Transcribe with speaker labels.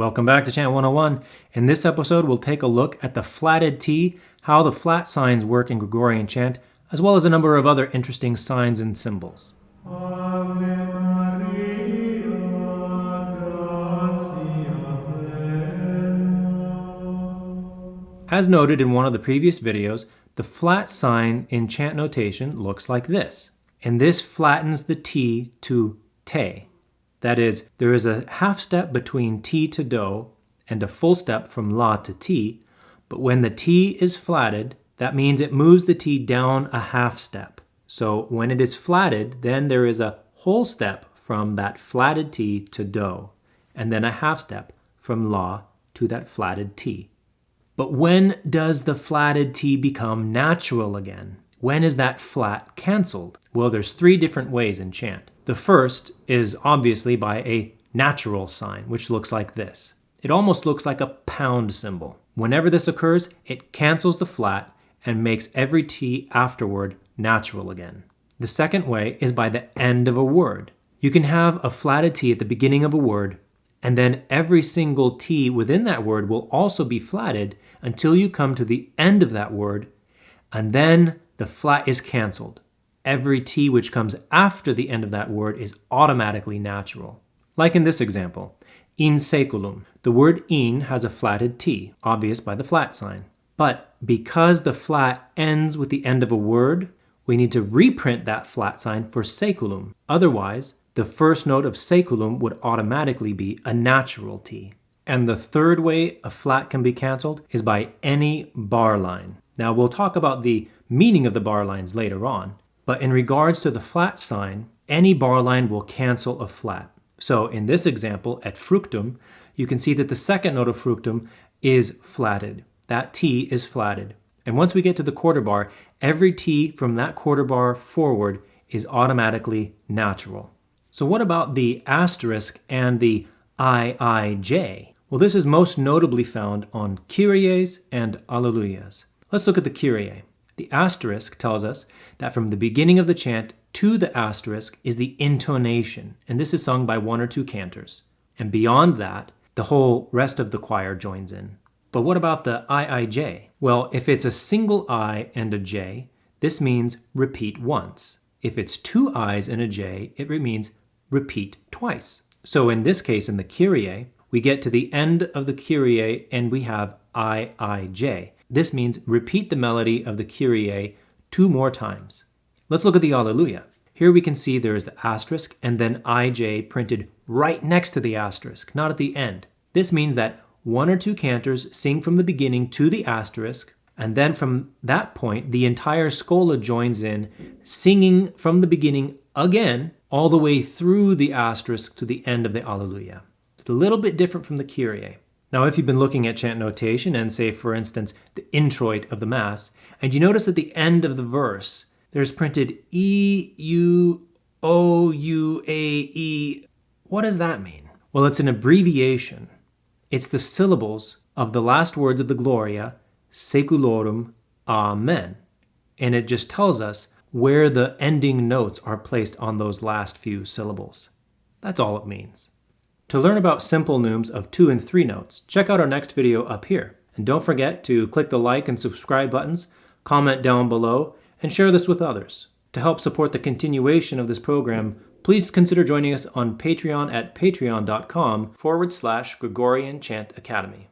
Speaker 1: Welcome back to Chant 101. In this episode, we'll take a look at the flatted T, how the flat signs work in Gregorian chant, as well as a number of other interesting signs and symbols.
Speaker 2: Ave Maria, gratia plena.
Speaker 1: As noted in one of the previous videos, the flat sign in chant notation looks like this. And this flattens the T to te. That is, there is a half step between T to do and a full step from La to T, but when the T is flatted, that means it moves the T down a half step. So when it is flatted, then there is a whole step from that flatted T to do, and then a half step from La to that flatted T. But when does the flatted T become natural again? When is that flat canceled? Well, there's three different ways in chant. The first is obviously by a natural sign, which looks like this. It almost looks like a pound symbol. Whenever this occurs, it cancels the flat and makes every T afterward natural again. The second way is by the end of a word. You can have a flatted T at the beginning of a word, and then every single T within that word will also be flatted until you come to the end of that word, and then the flat is canceled. Every T which comes after the end of that word is automatically natural. Like in this example, in saeculum. The word in has a flatted T, obvious by the flat sign. But because the flat ends with the end of a word, we need to reprint that flat sign for saeculum. Otherwise, the first note of saeculum would automatically be a natural T. And the third way a flat can be canceled is by any bar line. Now we'll talk about the meaning of the bar lines later on, but in regards to the flat sign, any bar line will cancel a flat. So in this example, at fructum, you can see that the second note of fructum is flatted. That T is flatted. And once we get to the quarter bar, every T from that quarter bar forward is automatically natural. So what about the asterisk and the IIJ? Well, this is most notably found on Kyries and Alleluias. Let's look at the Kyrie. The asterisk tells us that from the beginning of the chant to the asterisk is the intonation, and this is sung by one or two cantors. And beyond that, the whole rest of the choir joins in. But what about the IIJ? Well, if it's a single I and a J, this means repeat once. If it's two I's and a J, it means repeat twice. So in this case, in the Kyrie, we get to the end of the Kyrie and we have IIJ. This means repeat the melody of the Kyrie two more times. Let's look at the Alleluia. Here we can see there is the asterisk and then IJ printed right next to the asterisk, not at the end. This means that one or two cantors sing from the beginning to the asterisk, and then from that point, the entire schola joins in, singing from the beginning again, all the way through the asterisk to the end of the Alleluia. It's a little bit different from the Kyrie. Now, if you've been looking at chant notation and say, for instance, the introit of the Mass, and you notice at the end of the verse, there's printed Euouae. What does that mean? Well, it's an abbreviation. It's the syllables of the last words of the Gloria, Saeculorum, Amen. And it just tells us where the ending notes are placed on those last few syllables. That's all it means. To learn about simple neumes of 2 and 3 notes, check out our next video up here. And don't forget to click the like and subscribe buttons, comment down below, and share this with others. To help support the continuation of this program, please consider joining us on Patreon at patreon.com/Gregorian Chant Academy.